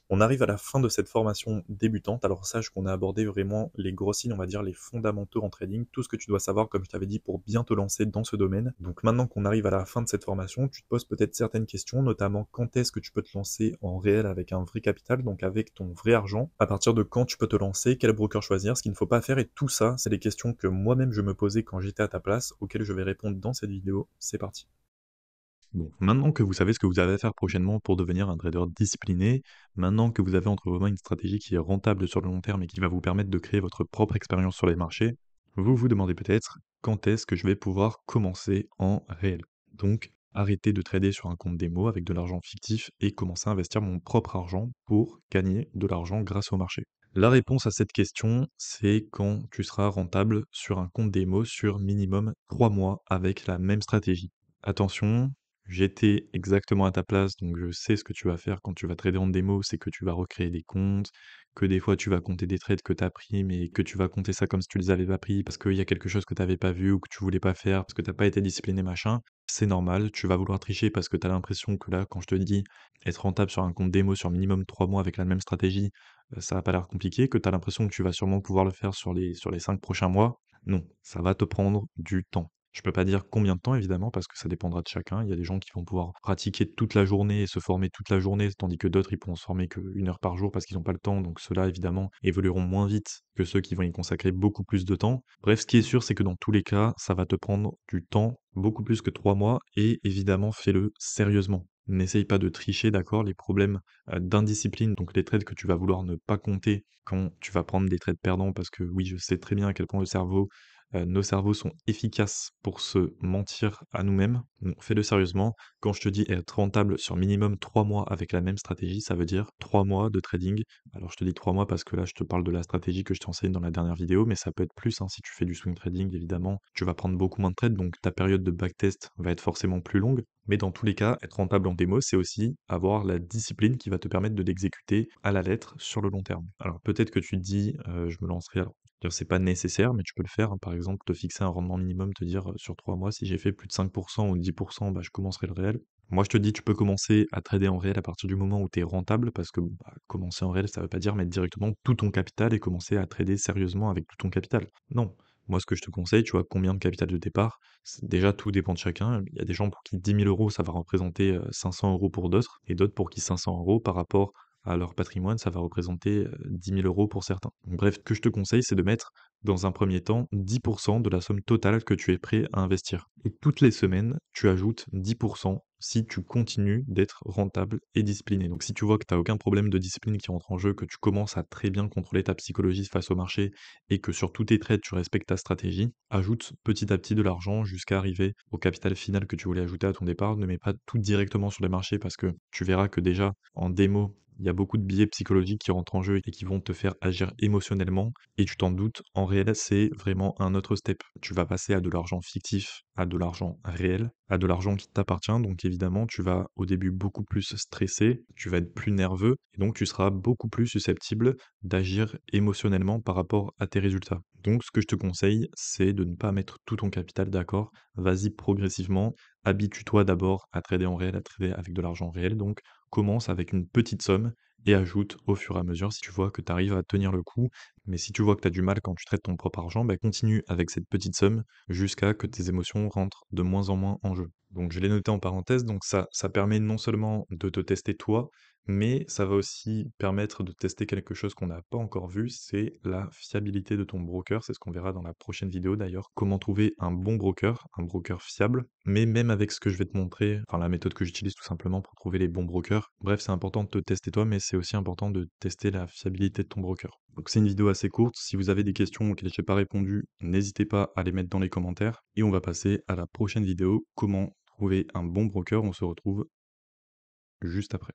On arrive à la fin de cette formation débutante. Alors sache qu'on a abordé vraiment les grosses lignes, on va dire les fondamentaux en trading, tout ce que tu dois savoir, comme je t'avais dit, pour bien te lancer dans ce domaine. Donc maintenant qu'on arrive à la fin de cette formation, tu te poses peut-être certaines questions, notamment quand est-ce que tu peux te lancer en réel avec un vrai capital, donc avec ton vrai argent, à partir de quand tu peux te lancer, quel broker choisir, ce qu'il ne faut pas faire, et tout ça, c'est des questions que moi-même je me posais quand j'étais à ta place, auxquelles je vais répondre dans cette vidéo. C'est parti. Bon, maintenant que vous savez ce que vous avez à faire prochainement pour devenir un trader discipliné, maintenant que vous avez entre vos mains une stratégie qui est rentable sur le long terme et qui va vous permettre de créer votre propre expérience sur les marchés, vous vous demandez peut-être quand est-ce que je vais pouvoir commencer en réel. Donc, arrêter de trader sur un compte démo avec de l'argent fictif et commencer à investir mon propre argent pour gagner de l'argent grâce au marché. La réponse à cette question, c'est quand tu seras rentable sur un compte démo sur minimum 3 mois avec la même stratégie. Attention, j'étais exactement à ta place, donc je sais ce que tu vas faire quand tu vas trader en démo, c'est que tu vas recréer des comptes, que des fois tu vas compter des trades que tu as pris, mais que tu vas compter ça comme si tu les avais pas pris parce qu'il y a quelque chose que tu avais pas vu ou que tu voulais pas faire parce que t'as pas été discipliné, machin. C'est normal, tu vas vouloir tricher parce que tu as l'impression que là, quand je te dis être rentable sur un compte démo sur minimum 3 mois avec la même stratégie, ça a pas l'air compliqué, que tu as l'impression que tu vas sûrement pouvoir le faire sur les 5 prochains mois. Non, ça va te prendre du temps. Je peux pas dire combien de temps évidemment parce que ça dépendra de chacun. Il y a des gens qui vont pouvoir pratiquer toute la journée et se former toute la journée, tandis que d'autres, ils pourront se former qu'1 heure par jour parce qu'ils ont pas le temps. Donc ceux-là, évidemment, évolueront moins vite que ceux qui vont y consacrer beaucoup plus de temps. Bref, ce qui est sûr, c'est que dans tous les cas, ça va te prendre du temps, beaucoup plus que 3 mois et évidemment, fais-le sérieusement. N'essaye pas de tricher, d'accord? Les problèmes, d'indiscipline, donc les trades que tu vas vouloir ne pas compter quand tu vas prendre des trades perdants parce que oui, je sais très bien à quel point le cerveau nos cerveaux sont efficaces pour se mentir à nous-mêmes. Donc fais-le sérieusement. Quand je te dis être rentable sur minimum 3 mois avec la même stratégie, ça veut dire 3 mois de trading. Alors je te dis 3 mois parce que là, je te parle de la stratégie que je t'enseigne dans la dernière vidéo, mais ça peut être plus, hein, si tu fais du swing trading, évidemment. Tu vas prendre beaucoup moins de trades, donc ta période de backtest va être forcément plus longue. Mais dans tous les cas, être rentable en démo, c'est aussi avoir la discipline qui va te permettre de l'exécuter à la lettre sur le long terme. Alors peut-être que tu te dis, je me lancerai alors dire c'est pas nécessaire, mais tu peux le faire, hein. Par exemple, te fixer un rendement minimum, te dire, sur 3 mois, si j'ai fait plus de 5 ou 10, bah, je commencerai le réel. Moi, je te dis, tu peux commencer à trader en réel à partir du moment où tu es rentable parce que, bah, commencer en réel, ça veut pas dire mettre directement tout ton capital et commencer à trader sérieusement avec tout ton capital. Non. Moi, ce que je te conseille, tu vois, combien de capital de départ? Déjà, tout dépend de chacun. Il y a des gens pour qui 10 000 € ça va représenter, 500 € pour d'autres et d'autres pour qui 500 € par rapport à leur patrimoine, ça va représenter, 10 000 € pour certains. Donc bref, ce que je te conseille, c'est de mettre, dans un premier temps, 10 de la somme totale que tu es prêt à investir. Et toutes les semaines, tu ajoutes 10 si tu continues d'être rentable et discipliné. Donc si tu vois que tu as aucun problème de discipline qui rentre en jeu, que tu commences à très bien contrôler ta psychologie face au marché et que sur tous tes trades, tu respectes ta stratégie, ajoute petit à petit de l'argent jusqu'à arriver au capital final que tu voulais ajouter à ton départ. Ne mets pas tout directement sur les marchés parce que tu verras que déjà, en démo, il y a beaucoup de biais psychologiques qui rentrent en jeu et qui vont te faire agir émotionnellement. Et tu t'en doutes, en réel, c'est vraiment un autre step. Tu vas passer à de l'argent fictif, à de l'argent réel, à de l'argent qui t'appartient. Donc évidemment, tu vas au début beaucoup plus stresser, tu vas être plus nerveux, et donc tu seras beaucoup plus susceptible d'agir émotionnellement par rapport à tes résultats. Donc ce que je te conseille, c'est de ne pas mettre tout ton capital, d'accord? Vas-y progressivement, habitue-toi d'abord à trader en réel, à trader avec de l'argent réel. Donc commence avec une petite somme et ajoute au fur et à mesure si tu vois que tu arrives à tenir le coup. Mais si tu vois que tu as du mal quand tu traites ton propre argent, bah continue avec cette petite somme jusqu'à que tes émotions rentrent de moins en moins en jeu. Donc je l'ai noté en parenthèse, donc ça permet non seulement de te tester toi, mais ça va aussi permettre de tester quelque chose qu'on n'a pas encore vu, c'est la fiabilité de ton broker. C'est ce qu'on verra dans la prochaine vidéo d'ailleurs. Comment trouver un broker fiable. Mais même avec ce que je vais te montrer, enfin la méthode que j'utilise tout simplement pour trouver les bons brokers. Bref, c'est important de te tester toi, mais c'est aussi important de tester la fiabilité de ton broker. Donc c'est une vidéo assez courte. Si vous avez des questions auxquelles je n'ai pas répondu, n'hésitez pas à les mettre dans les commentaires. Et on va passer à la prochaine vidéo, comment trouver un bon broker. On se retrouve juste après.